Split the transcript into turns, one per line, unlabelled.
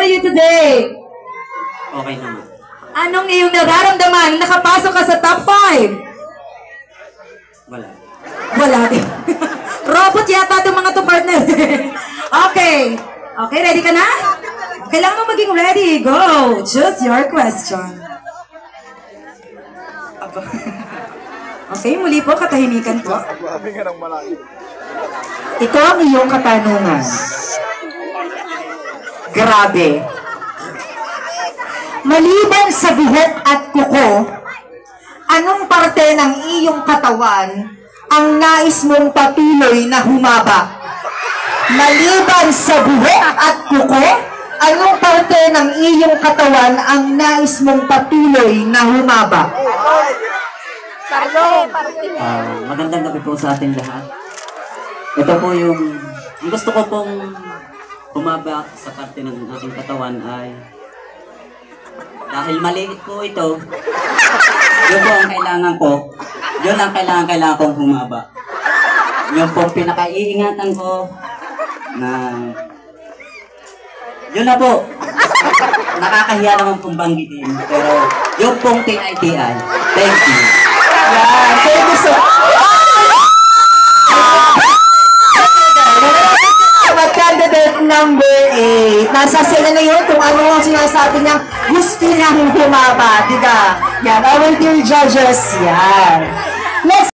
are you today?
Okay naman.
Anong iyong nararamdaman? Nakapasok ka sa top 5?
Wala.
Wala din. Robot yata itong mga to partner. Okay. Okay, ready ka na? Kailangan mo maging ready. Go. Choose your question. Okay, muli po, katahimikan po.
Ito ang iyong katanungan. Grabe. Maliban sa buhok at kuko, anong parte ng iyong katawan ang nais mong patuloy na humaba? Maliban sa buhok at kuko, anong parte ng iyong katawan ang nais mong patuloy na humaba?
Magandang gabi po sa ating lahat. Ito po yung gusto ko pong humaba sa parte ng aking katawan ay dahil maliit po ito, yun po ang kailangan ko. Yun ang kailangan kong humaba. Yun po pinaka-iingatan ko na yun na po. Nakakahiya naman pong banggitin. Pero yun pong TITI. Thank you.
Yan, thank you so candidate number 8. Nasa sila na yun kung ano ang sinasabi niyang gusto niyang humaba. Diba? Yan, our dear judges. Yan. Let's